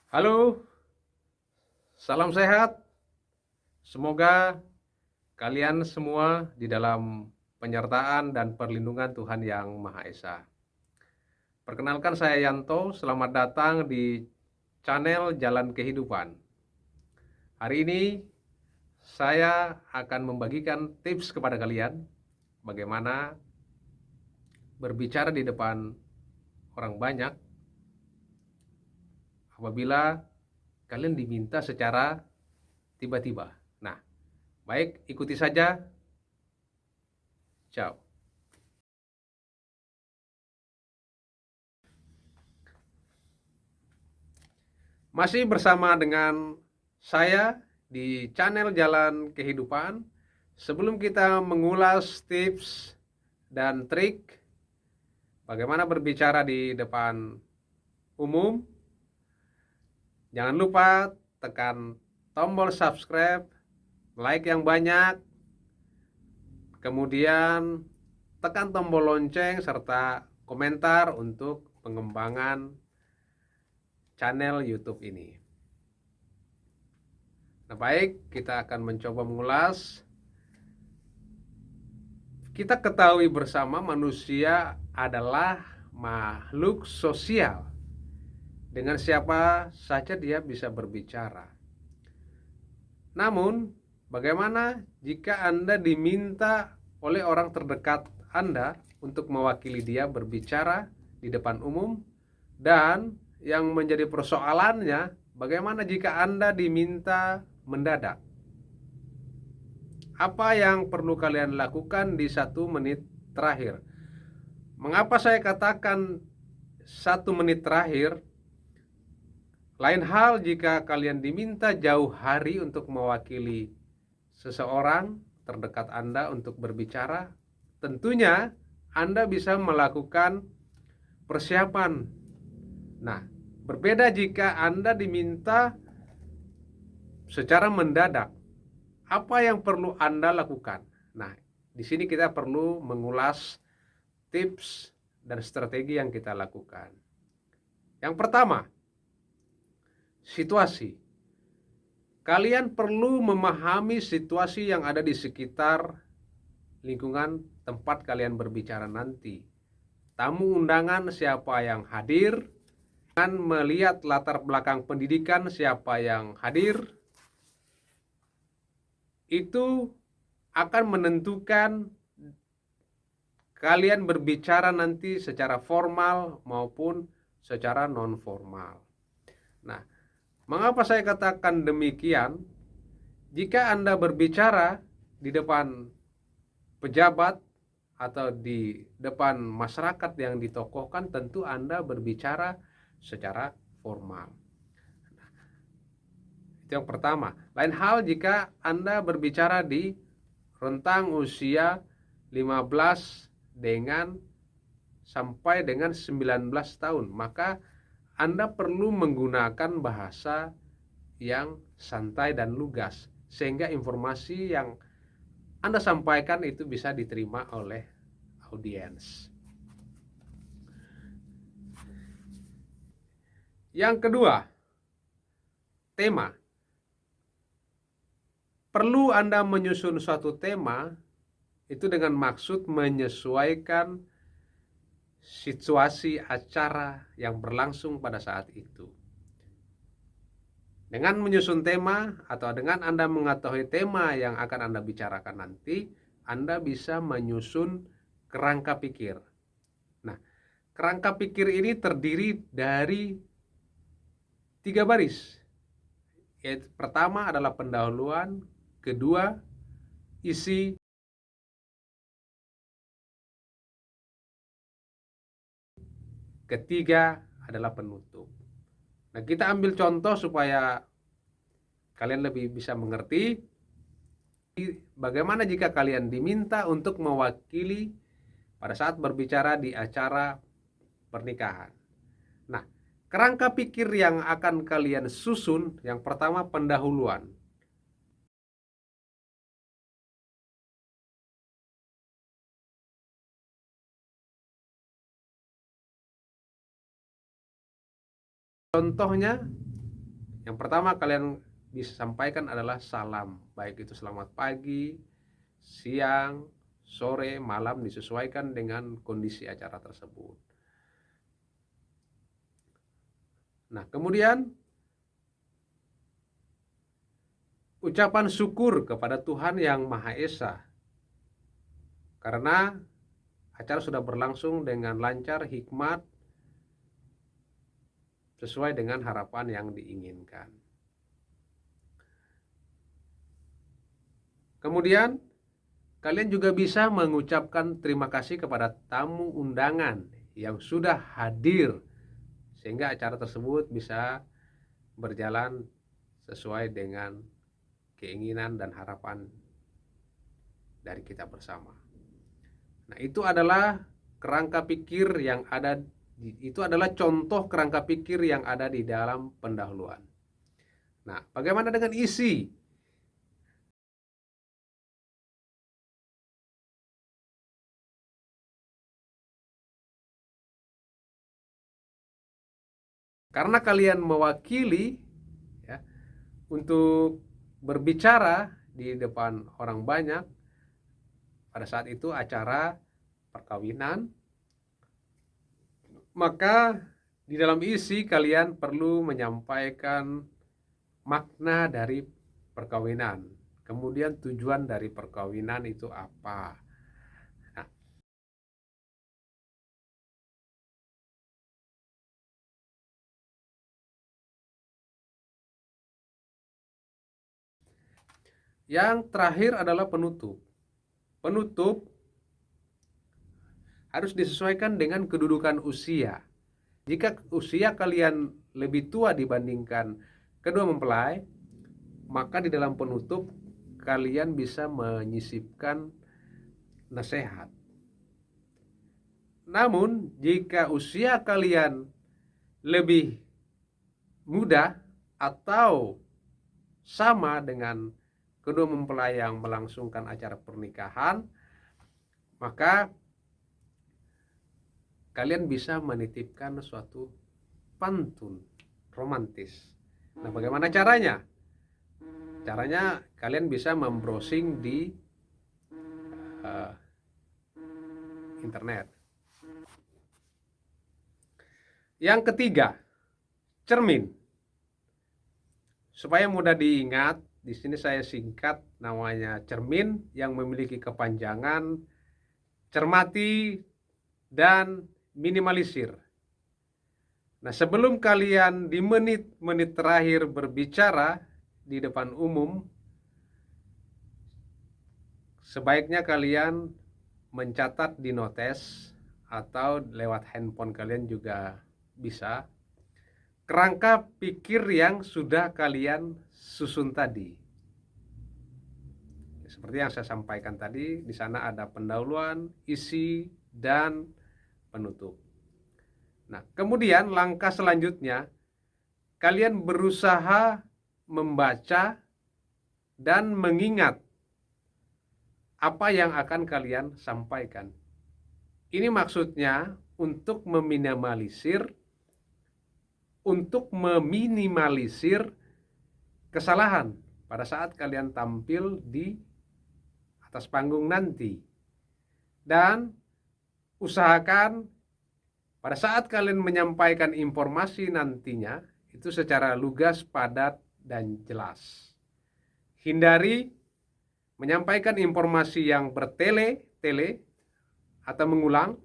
Halo, salam sehat. Semoga kalian semua di dalam penyertaan dan perlindungan Tuhan Yang Maha Esa. Perkenalkan saya Yanto, selamat datang di channel Jalan Kehidupan. Hari ini saya akan membagikan tips kepada kalian bagaimana berbicara di depan orang banyak apabila kalian diminta secara tiba-tiba. Nah, baik, ikuti saja. Ciao. Masih bersama dengan saya di channel Jalan Kehidupan. Sebelum kita mengulas tips dan trik bagaimana berbicara di depan umum, jangan lupa tekan tombol subscribe, like yang banyak, kemudian tekan tombol lonceng serta komentar untuk pengembangan channel YouTube ini. Nah, baik, kita akan mencoba mengulas. Kita ketahui bersama manusia adalah makhluk sosial. Dengan siapa saja dia bisa berbicara. Namun, bagaimana jika Anda diminta oleh orang terdekat Anda untuk mewakili dia berbicara di depan umum? Dan yang menjadi persoalannya, bagaimana jika Anda diminta mendadak? Apa yang perlu kalian lakukan di 1 menit terakhir? Mengapa saya katakan 1 menit terakhir? Lain hal jika kalian diminta jauh hari untuk mewakili seseorang terdekat Anda untuk berbicara, tentunya Anda bisa melakukan persiapan. Nah, berbeda jika Anda diminta secara mendadak. Apa yang perlu Anda lakukan? Nah, di sini kita perlu mengulas tips dan strategi yang kita lakukan. Yang pertama, situasi. Kalian perlu memahami situasi yang ada di sekitar lingkungan tempat kalian berbicara nanti. Tamu undangan siapa yang hadir, dan melihat latar belakang pendidikan siapa yang hadir, itu akan menentukan kalian berbicara nanti secara formal maupun secara non formal. Nah, mengapa saya katakan demikian? Jika Anda berbicara di depan pejabat atau di depan masyarakat yang ditokohkan, tentu Anda berbicara secara formal. Itu yang pertama. Lain hal jika Anda berbicara di rentang usia 15 dengan sampai dengan 19 tahun, maka Anda perlu menggunakan bahasa yang santai dan lugas sehingga informasi yang Anda sampaikan itu bisa diterima oleh audiens. Yang kedua, tema. Perlu Anda menyusun suatu tema itu dengan maksud menyesuaikan situasi acara yang berlangsung pada saat itu. Dengan menyusun tema atau dengan Anda mengetahui tema yang akan Anda bicarakan nanti, Anda bisa menyusun kerangka pikir. Nah, kerangka pikir ini terdiri dari 3 baris. Yaitu pertama adalah pendahuluan, kedua isi, ketiga adalah penutup. Nah, kita ambil contoh supaya kalian lebih bisa mengerti. Bagaimana jika kalian diminta untuk mewakili pada saat berbicara di acara pernikahan? Nah, kerangka pikir yang akan kalian susun, yang pertama pendahuluan. Contohnya, Yang pertama kalian bisa sampaikan adalah salam, baik itu selamat pagi, siang, sore, malam, disesuaikan dengan kondisi acara tersebut. Nah, kemudian ucapan syukur kepada Tuhan Yang Maha Esa karena acara sudah berlangsung dengan lancar, hikmat, sesuai dengan harapan yang diinginkan. Kemudian kalian juga bisa mengucapkan terima kasih kepada tamu undangan yang sudah hadir sehingga acara tersebut bisa berjalan sesuai dengan keinginan dan harapan dari kita bersama. Nah, itu adalah contoh kerangka pikir yang ada di dalam pendahuluan. Nah, bagaimana dengan isi? Karena kalian mewakili ya, untuk berbicara di depan orang banyak pada saat itu acara perkawinan, maka di dalam isi kalian perlu menyampaikan makna dari perkawinan, kemudian tujuan dari perkawinan itu apa. Nah, yang terakhir adalah penutup. Penutup harus disesuaikan dengan kedudukan usia. Jika usia kalian lebih tua dibandingkan kedua mempelai, maka di dalam penutup kalian bisa menyisipkan nasihat. Namun, jika usia kalian lebih muda atau sama dengan kedua mempelai yang melangsungkan acara pernikahan, maka kalian bisa menitipkan suatu pantun romantis. Nah, bagaimana caranya? Caranya kalian bisa membrowsing di internet. Yang ketiga, cermin. Supaya mudah diingat, di sini saya singkat namanya cermin yang memiliki kepanjangan cermati dan minimalisir. Nah, sebelum kalian di menit-menit terakhir berbicara di depan umum, sebaiknya kalian mencatat di notes atau lewat handphone kalian juga bisa kerangka pikir yang sudah kalian susun tadi. Seperti yang saya sampaikan tadi, di sana ada pendahuluan, isi, dan penutup. Nah, kemudian langkah selanjutnya, kalian berusaha membaca dan mengingat apa yang akan kalian sampaikan. Ini maksudnya untuk meminimalisir kesalahan pada saat kalian tampil di atas panggung nanti. Dan usahakan pada saat kalian menyampaikan informasi nantinya itu secara lugas, padat, dan jelas. Hindari menyampaikan informasi yang bertele-tele atau mengulang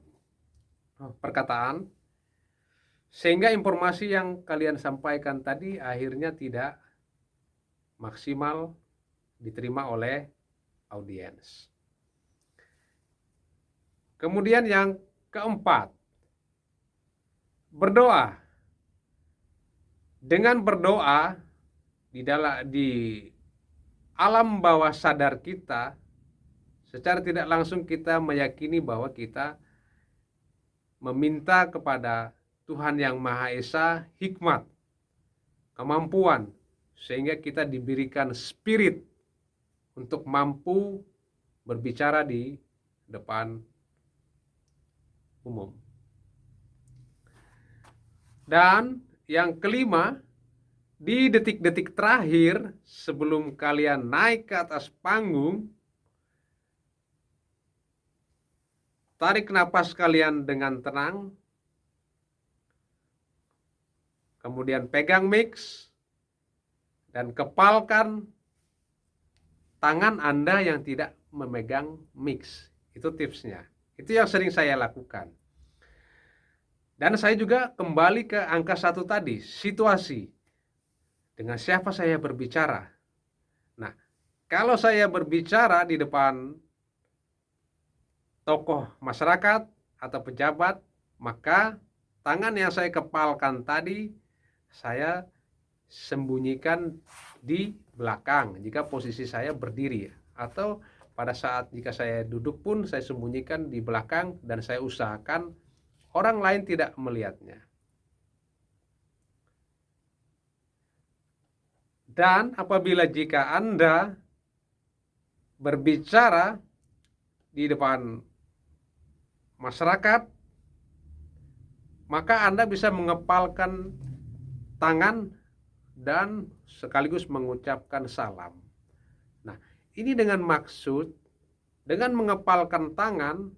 perkataan, sehingga informasi yang kalian sampaikan tadi akhirnya tidak maksimal diterima oleh audiens. Kemudian yang keempat, berdoa. Dengan berdoa di alam bawah sadar kita, secara tidak langsung kita meyakini bahwa kita meminta kepada Tuhan Yang Maha Esa hikmat, kemampuan, sehingga kita diberikan spirit untuk mampu berbicara di depan umum. Dan yang kelima, di detik-detik terakhir sebelum kalian naik ke atas panggung, tarik napas kalian dengan tenang, kemudian pegang mic dan kepalkan tangan Anda yang tidak memegang mic. Itu tipsnya. Itu yang sering saya lakukan. Dan saya juga kembali ke angka 1 tadi, situasi. Dengan siapa saya berbicara? Nah, kalau saya berbicara di depan tokoh masyarakat atau pejabat, maka tangan yang saya kepalkan tadi saya sembunyikan di belakang jika posisi saya berdiri, atau pada saat jika saya duduk pun saya sembunyikan di belakang dan saya usahakan orang lain tidak melihatnya. Dan apabila jika Anda berbicara di depan masyarakat, maka Anda bisa mengepalkan tangan dan sekaligus mengucapkan salam. Nah, ini dengan maksud, dengan mengepalkan tangan,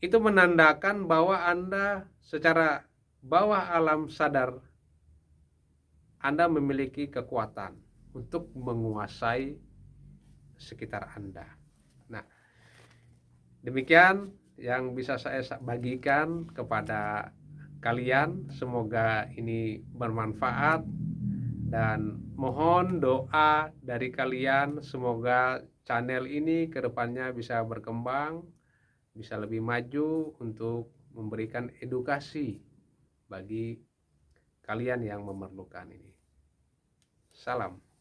itu menandakan bahwa Anda secara bawah alam sadar Anda memiliki kekuatan untuk menguasai sekitar Anda. Nah, demikian yang bisa saya bagikan kepada kalian. Semoga ini bermanfaat dan mohon doa dari kalian. Semoga channel ini kedepannya bisa berkembang, bisa lebih maju untuk memberikan edukasi bagi kalian yang memerlukan ini. Salam.